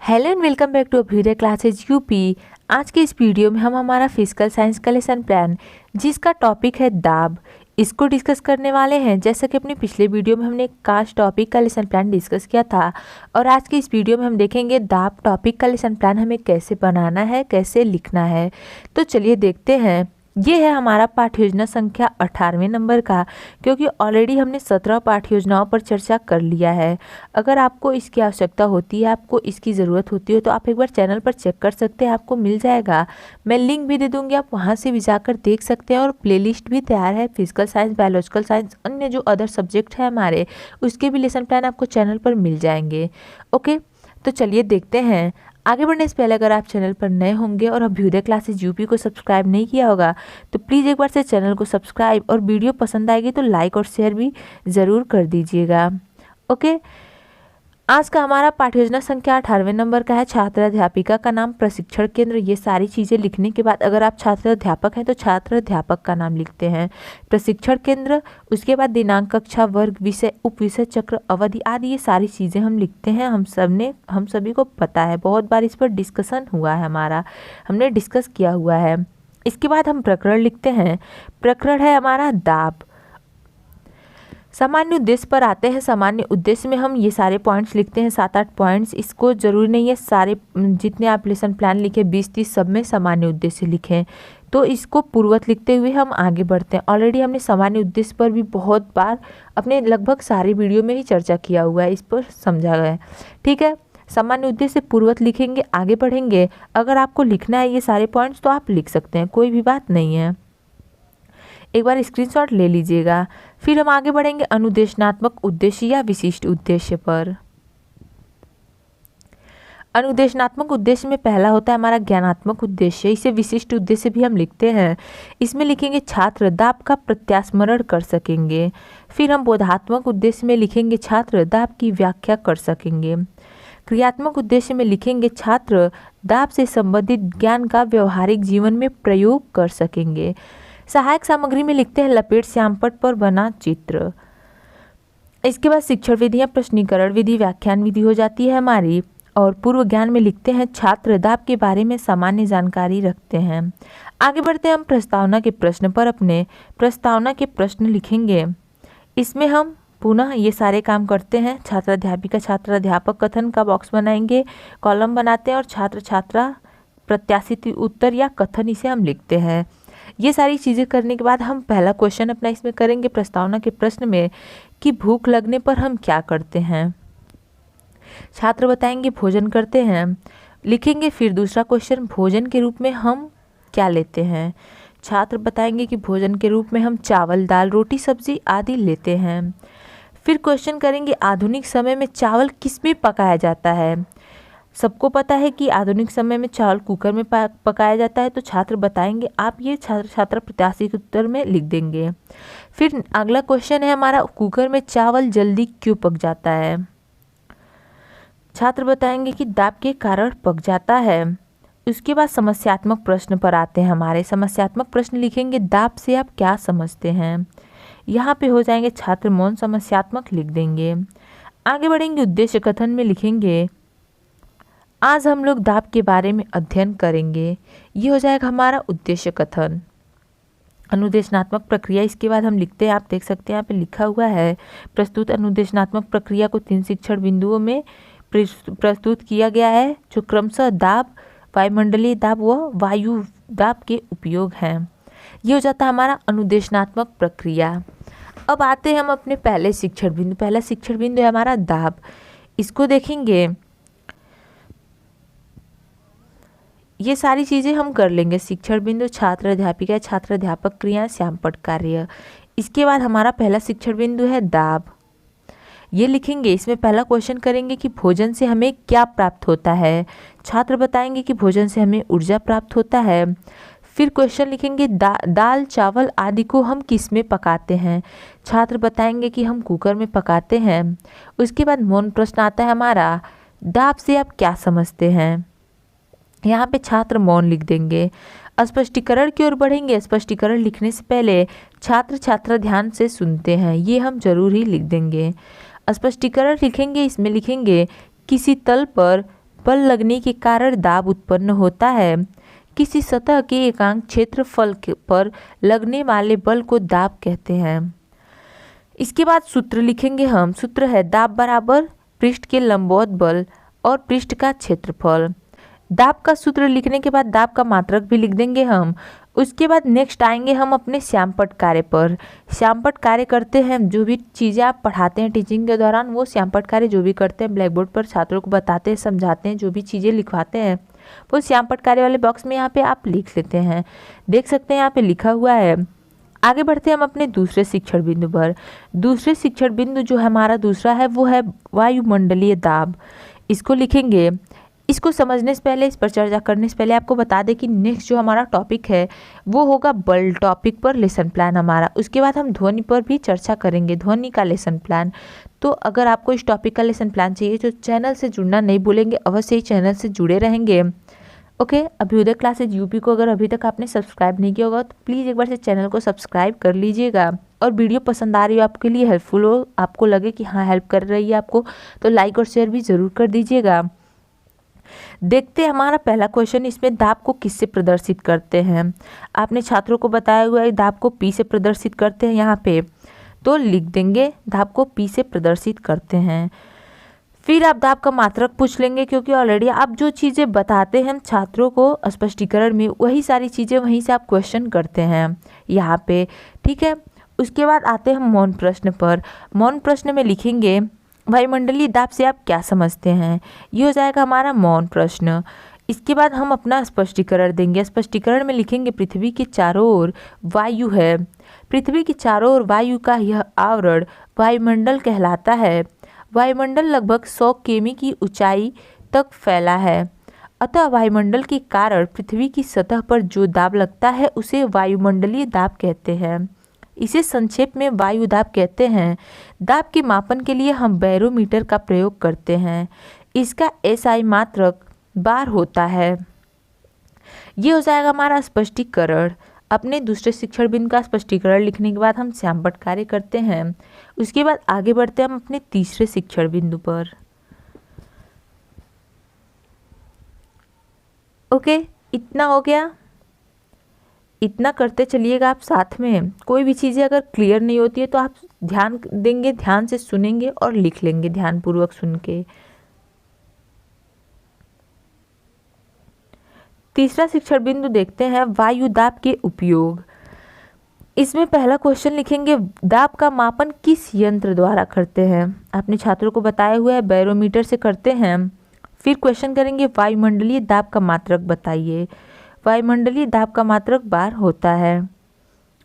Hello and welcome back to Abhyudaya classes UP. आज के इस वीडियो में हम हमारा फिजिकल साइंस का लेसन प्लान जिसका टॉपिक है दाब, इसको डिस्कस करने वाले हैं। जैसा कि अपने पिछले वीडियो में हमने कास्ट टॉपिक का लेसन प्लान डिस्कस किया था, और आज के इस वीडियो में हम देखेंगे दाब टॉपिक का लेसन प्लान हमें कैसे बनाना है, कैसे लिखना है। तो चलिए देखते हैं। ये है हमारा पाठ्य योजना संख्या 18वें नंबर का, क्योंकि ऑलरेडी हमने 17 पाठ्य योजनाओं पर चर्चा कर लिया है। अगर आपको इसकी आवश्यकता होती है, आपको इसकी ज़रूरत होती है, तो आप एक बार चैनल पर चेक कर सकते हैं, आपको मिल जाएगा। मैं लिंक भी दे दूँगी, आप वहाँ से भी जाकर देख सकते हैं। और प्लेलिस्ट भी तैयार है, फिजिकल साइंस, बायोलॉजिकल साइंस, अन्य जो अदर सब्जेक्ट है हमारे, उसके भी लेसन प्लान आपको चैनल पर मिल जाएंगे। ओके, तो चलिए देखते हैं। आगे बढ़ने से पहले अगर आप चैनल पर नए होंगे और अभ्युदय क्लासेज यूपी को सब्सक्राइब नहीं किया होगा, तो प्लीज़ एक बार से चैनल को सब्सक्राइब, और वीडियो पसंद आएगी तो लाइक और शेयर भी ज़रूर कर दीजिएगा। ओके, आज का हमारा पाठ्य योजना संख्या 18वें नंबर का है। छात्र अध्यापिका का नाम, प्रशिक्षण केंद्र। ये सारी चीज़ें लिखने के बाद अगर आप छात्र अध्यापक हैं तो छात्र अध्यापक का नाम लिखते हैं, प्रशिक्षण केंद्र, उसके बाद दिनांक, कक्षा, वर्ग, विषय, उप विषय, चक्र, अवधि आदि ये सारी चीज़ें हम लिखते हैं। हम सभी को पता है, बहुत बार इस पर डिस्कशन हुआ है, हमने डिस्कस किया हुआ है। इसके बाद हम प्रकरण लिखते हैं। प्रकरण है हमारा दाब। सामान्य उद्देश्य पर आते हैं। सामान्य उद्देश्य में हम ये सारे पॉइंट्स लिखते हैं, 7-8 पॉइंट्स। इसको जरूरी नहीं है सारे जितने आप लेसन प्लान लिखे 20-30 सब में सामान्य उद्देश्य लिखें, तो इसको पूर्वत लिखते हुए हम आगे बढ़ते हैं। ऑलरेडी हमने सामान्य उद्देश्य पर भी बहुत बार अपने लगभग सारे वीडियो में ही चर्चा किया हुआ है, इस पर समझा गया है। ठीक है, सामान्य उद्देश्य पूर्वत लिखेंगे, आगे बढ़ेंगे। अगर आपको लिखना है ये सारे पॉइंट्स तो आप लिख सकते हैं, कोई भी बात नहीं है। एक बार स्क्रीनशॉट ले लीजिएगा। फिर हम आगे बढ़ेंगे अनुदेशनात्मक उद्देश्य या विशिष्ट उद्देश्य पर। अनुदेशनात्मक उद्देश्य में पहला होता है हमारा ज्ञानात्मक उद्देश्य, इसे विशिष्ट उद्देश्य भी हम लिखते हैं। इसमें लिखेंगे छात्र दाब का प्रत्यास्मरण कर सकेंगे। फिर हम बोधात्मक उद्देश्य में लिखेंगे छात्र दाब की व्याख्या कर सकेंगे। क्रियात्मक उद्देश्य में लिखेंगे छात्र दाब से संबंधित ज्ञान का व्यवहारिक जीवन में प्रयोग कर सकेंगे। सहायक सामग्री में लिखते हैं लपेट श्यामपट्ट पर बना चित्र। इसके बाद शिक्षण विधि या प्रश्नीकरण विधि, व्याख्यान विधि हो जाती है हमारी। और पूर्व ज्ञान में लिखते हैं छात्र दाब के बारे में सामान्य जानकारी रखते हैं। आगे बढ़ते हैं हम प्रस्तावना के प्रश्न पर। अपने प्रस्तावना के प्रश्न लिखेंगे। इसमें हम पुनः ये सारे काम करते हैं। छात्र अध्यापिका, छात्र अध्यापक, कथन का बॉक्स बनाएंगे, कॉलम बनाते हैं, और छात्र छात्रा प्रत्याशित उत्तर या कथन इसे हम लिखते हैं। ये सारी चीज़ें करने के बाद हम पहला क्वेश्चन अपना इसमें करेंगे प्रस्तावना के प्रश्न में कि भूख लगने पर हम क्या करते हैं। छात्र बताएंगे भोजन करते हैं, लिखेंगे। फिर दूसरा क्वेश्चन, भोजन के रूप में हम क्या लेते हैं। छात्र बताएंगे कि भोजन के रूप में हम चावल, दाल, रोटी, सब्जी आदि लेते हैं। फिर क्वेश्चन करेंगे आधुनिक समय में चावल किस में पकाया जाता है। सबको पता है कि आधुनिक समय में चावल कुकर में पकाया जाता है, तो छात्र बताएंगे, आप ये छात्र प्रत्याशित उत्तर में लिख देंगे। फिर अगला क्वेश्चन है हमारा, कुकर में चावल जल्दी क्यों पक जाता है। छात्र बताएंगे कि दाब के कारण पक जाता है। उसके बाद समस्यात्मक प्रश्न पर आते हैं हमारे। समस्यात्मक प्रश्न लिखेंगे दाब से आप क्या समझते हैं। यहाँ पे हो जाएंगे छात्र मौन, समस्यात्मक लिख देंगे। आगे बढ़ेंगे उद्देश्य कथन में लिखेंगे आज हम लोग दाब के बारे में अध्ययन करेंगे। ये हो जाएगा हमारा उद्देश्य कथन। अनुदेशनात्मक प्रक्रिया, इसके बाद हम लिखते हैं, आप देख सकते हैं यहाँ पे लिखा हुआ है, प्रस्तुत अनुदेशनात्मक प्रक्रिया को 3 शिक्षण बिंदुओं में प्रस्तुत किया गया है, जो क्रमशः दाब, वायुमंडलीय दाब व वायु दाब के उपयोग हैं। ये हो जाता है हमारा अनुदेशनात्मक प्रक्रिया। अब आते हैं हम अपने पहले शिक्षण बिंदु। पहला शिक्षण बिंदु है हमारा दाब। इसको देखेंगे, ये सारी चीज़ें हम कर लेंगे। शिक्षण बिंदु, छात्र अध्यापिका, छात्र अध्यापक, क्रिया, श्यामपट्ट कार्य। इसके बाद हमारा पहला शिक्षण बिंदु है दाब। ये लिखेंगे। इसमें पहला क्वेश्चन करेंगे कि भोजन से हमें क्या प्राप्त होता है। छात्र बताएंगे कि भोजन से हमें ऊर्जा प्राप्त होता है। फिर क्वेश्चन लिखेंगे दाल, चावल आदि को हम किस में पकाते हैं। छात्र बताएंगे कि हम कुकर में पकाते हैं। उसके बाद मौन प्रश्न आता है हमारा, दाब से आप क्या समझते हैं। यहाँ पे छात्र मौन लिख देंगे। स्पष्टीकरण की ओर बढ़ेंगे। स्पष्टीकरण लिखने से पहले छात्र छात्रा ध्यान से सुनते हैं, ये हम जरूर ही लिख देंगे। स्पष्टीकरण लिखेंगे। इसमें लिखेंगे किसी तल पर बल लगने के कारण दाब उत्पन्न होता है। किसी सतह के एकांक क्षेत्रफल पर लगने वाले बल को दाब कहते हैं। इसके बाद सूत्र लिखेंगे हम। सूत्र है दाब बराबर पृष्ठ के लंबवत बल और पृष्ठ का क्षेत्रफल। दाब का सूत्र लिखने के बाद दाब का मात्रक भी लिख देंगे हम। उसके बाद नेक्स्ट आएंगे हम अपने श्यामपट्ट कार्य पर। श्यामपट्ट कार्य करते हैं, जो भी चीज़ें आप पढ़ाते हैं टीचिंग के दौरान, वो श्यामपट्ट कार्य जो भी करते हैं ब्लैक बोर्ड पर छात्रों को बताते हैं, समझाते हैं, जो भी चीज़ें लिखवाते हैं वो श्यामपट्ट कार्य वाले बॉक्स में यहाँ पे आप लिख लेते हैं। देख सकते हैं यहाँ पे लिखा हुआ है। आगे बढ़ते हैं हम अपने दूसरे शिक्षण बिंदु पर। दूसरे शिक्षण बिंदु जो हमारा दूसरा है वो है वायुमंडलीय दाब। इसको लिखेंगे। इसको समझने से पहले, इस पर चर्चा करने से पहले आपको बता दें कि नेक्स्ट जो हमारा टॉपिक है वो होगा बल टॉपिक पर लेसन प्लान हमारा। उसके बाद हम ध्वनि पर भी चर्चा करेंगे, ध्वनि का लेसन प्लान। तो अगर आपको इस टॉपिक का लेसन प्लान चाहिए तो चैनल से जुड़ना नहीं भूलेंगे, अवश्य ही चैनल से जुड़े रहेंगे। ओके, अभ्युदय क्लासेज यूपी को अगर अभी तक आपने सब्सक्राइब नहीं किया होगा तो प्लीज़ एक बार से चैनल को सब्सक्राइब कर लीजिएगा। और वीडियो पसंद आ रही हो, आपके लिए हेल्पफुल हो, आपको लगे कि हाँ हेल्प कर रही है आपको, तो लाइक और शेयर भी ज़रूर कर दीजिएगा। देखते हैं हमारा पहला क्वेश्चन। इसमें दाब को किससे प्रदर्शित करते हैं? आपने छात्रों को बताया हुआ है दाब को पी से प्रदर्शित करते हैं यहाँ पे, तो लिख देंगे दाब को पी से प्रदर्शित करते हैं। फिर आप दाब का मात्रक पूछ लेंगे, क्योंकि ऑलरेडी आप जो चीज़ें बताते हैं छात्रों को स्पष्टीकरण में, वही सारी चीज़ें वहीं से आप क्वेश्चन करते हैं यहाँ पे, ठीक है। उसके बाद आते हैं हम मौन प्रश्न पर। मौन प्रश्न में लिखेंगे वायुमंडलीय दाब से आप क्या समझते हैं? ये हो जाएगा हमारा मौन प्रश्न। इसके बाद हम अपना स्पष्टीकरण देंगे। स्पष्टीकरण में लिखेंगे पृथ्वी के चारों ओर वायु है। पृथ्वी के चारों ओर वायु का यह आवरण वायुमंडल कहलाता है। वायुमंडल लगभग 100 किमी की ऊंचाई तक फैला है, अतः वायुमंडल के कारण पृथ्वी की सतह पर जो दाब लगता है उसे वायुमंडलीय दाब कहते हैं। इसे संक्षेप में वायु दाब कहते हैं। दाब के मापन के लिए हम बैरोमीटर का प्रयोग करते हैं। इसका एसआई मात्रक बार होता है। ये हो जाएगा हमारा स्पष्टीकरण। अपने दूसरे शिक्षण बिंदु का स्पष्टीकरण लिखने के बाद हम श्यामपट्ट कार्य करते हैं। उसके बाद आगे बढ़ते हैं हम अपने तीसरे शिक्षण बिंदु पर। ओके, इतना हो गया। इतना करते चलिएगा आप साथ में। कोई भी चीज़ें अगर क्लियर नहीं होती है तो आप ध्यान देंगे, ध्यान से सुनेंगे और लिख लेंगे ध्यानपूर्वक सुन के। तीसरा शिक्षण बिंदु देखते हैं वायु दाब के उपयोग। इसमें पहला क्वेश्चन लिखेंगे दाब का मापन किस यंत्र द्वारा करते हैं? आपने छात्रों को बताया हुआ है बैरोमीटर से करते हैं। फिर क्वेश्चन करेंगे वायुमंडलीय दाब का मात्रक बताइए। वायुमंडलीय दाब का मात्रक बार होता है।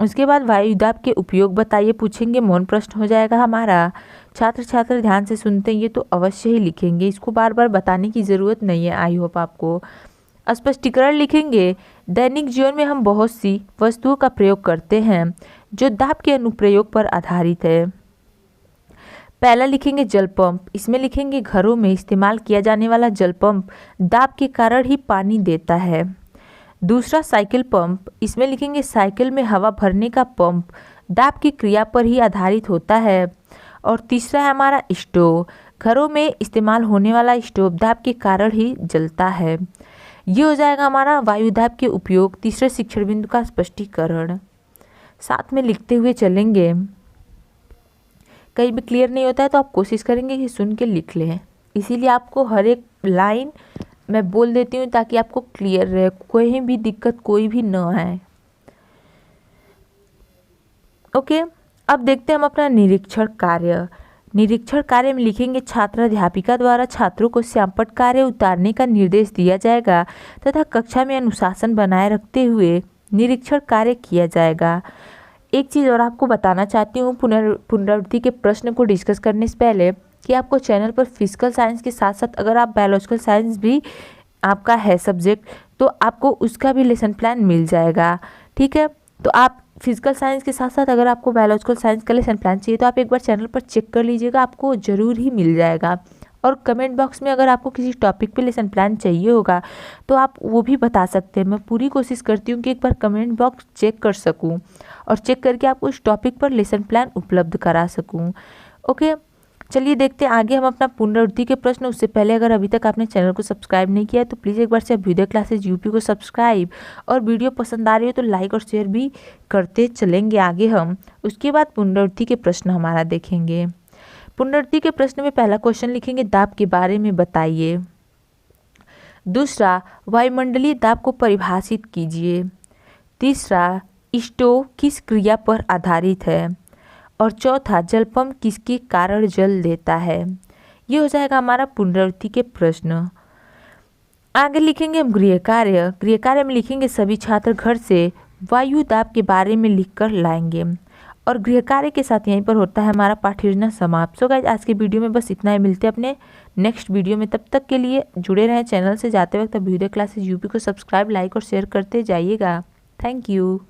उसके बाद वायु दाब के उपयोग बताइए पूछेंगे। मौन प्रश्न हो जाएगा हमारा। छात्र ध्यान से सुनते हैं ये तो अवश्य ही लिखेंगे, इसको बार बार बताने की ज़रूरत नहीं है। आई होप आपको। स्पष्टीकरण लिखेंगे दैनिक जीवन में हम बहुत सी वस्तुओं का प्रयोग करते हैं जो दाब के अनुप्रयोग पर आधारित है। पहला लिखेंगे जल पंप। इसमें लिखेंगे घरों में इस्तेमाल किया जाने वाला जल पंप दाब के कारण ही पानी देता है। दूसरा साइकिल पंप। इसमें लिखेंगे साइकिल में हवा भरने का पंप दाब की क्रिया पर ही आधारित होता है। और तीसरा है हमारा स्टोव। घरों में इस्तेमाल होने वाला स्टोव दाब के कारण ही जलता है। ये हो जाएगा हमारा वायु दाब के उपयोग तीसरे शिक्षण बिंदु का स्पष्टीकरण। साथ में लिखते हुए चलेंगे। कहीं भी क्लियर नहीं होता है तो आप कोशिश करेंगे कि सुन के लिख लें, इसीलिए आपको हर एक लाइन मैं बोल देती हूँ ताकि आपको क्लियर रहे, कोई भी दिक्कत कोई भी न आए। ओके, अब देखते हैं हम अपना निरीक्षण कार्य। निरीक्षण कार्य में लिखेंगे छात्र अध्यापिका द्वारा छात्रों को श्यामपट्ट कार्य उतारने का निर्देश दिया जाएगा तथा कक्षा में अनुशासन बनाए रखते हुए निरीक्षण कार्य किया जाएगा। एक चीज़ और आपको बताना चाहती हूँ पुनरावृत्ति के प्रश्न को डिस्कस करने से पहले कि आपको चैनल पर फिजिकल साइंस के साथ साथ अगर आप बायोलॉजिकल साइंस भी आपका है सब्जेक्ट तो आपको उसका भी लेसन प्लान मिल जाएगा, ठीक है। तो आप फिजिकल साइंस के साथ साथ अगर आपको बायोलॉजिकल साइंस का लेसन प्लान चाहिए तो आप एक बार चैनल पर चेक कर लीजिएगा, आपको ज़रूर ही मिल जाएगा। और कमेंट बॉक्स में अगर आपको किसी टॉपिक पे लेसन प्लान चाहिए होगा तो आप वो भी बता सकते हैं। मैं पूरी कोशिश करती हूँ कि एक बार कमेंट बॉक्स चेक कर सकूँ और चेक करके आपको उस टॉपिक पर लेसन प्लान उपलब्ध करा सकूँ। ओके, चलिए देखते हैं आगे हम अपना पुनरावृत्ति के प्रश्न। उससे पहले अगर अभी तक आपने चैनल को सब्सक्राइब नहीं किया है तो प्लीज़ एक बार से अभ्युदय क्लासेज यूपी को सब्सक्राइब, और वीडियो पसंद आ रही हो तो लाइक और शेयर भी करते चलेंगे आगे हम। उसके बाद पुनरावृत्ति के प्रश्न हमारा देखेंगे। पुनरावृत्ति के प्रश्न में पहला क्वेश्चन लिखेंगे, दाब के बारे में बताइए। दूसरा, वायुमंडलीय दाब को परिभाषित कीजिए। तीसरा, स्टोव किस क्रिया पर आधारित है। और चौथा, जलपंप किसके कारण जल देता है। ये हो जाएगा हमारा पुनरावृत्ति के प्रश्न। आगे लिखेंगे हम गृह कार्य। गृह कार्य में लिखेंगे, सभी छात्र घर से वायु दाब के बारे में लिखकर लाएंगे। और गृह कार्य के साथ यहीं पर होता है हमारा पाठ्य योजना समाप्त। सो गाइस, आज के वीडियो में बस इतना ही। मिलते हैं अपने नेक्स्ट वीडियो में। तब तक के लिए जुड़े रहें चैनल से। जाते वक्त अभ्युदय क्लासेज यूपी को सब्सक्राइब, लाइक और शेयर करते जाइएगा। Thank you.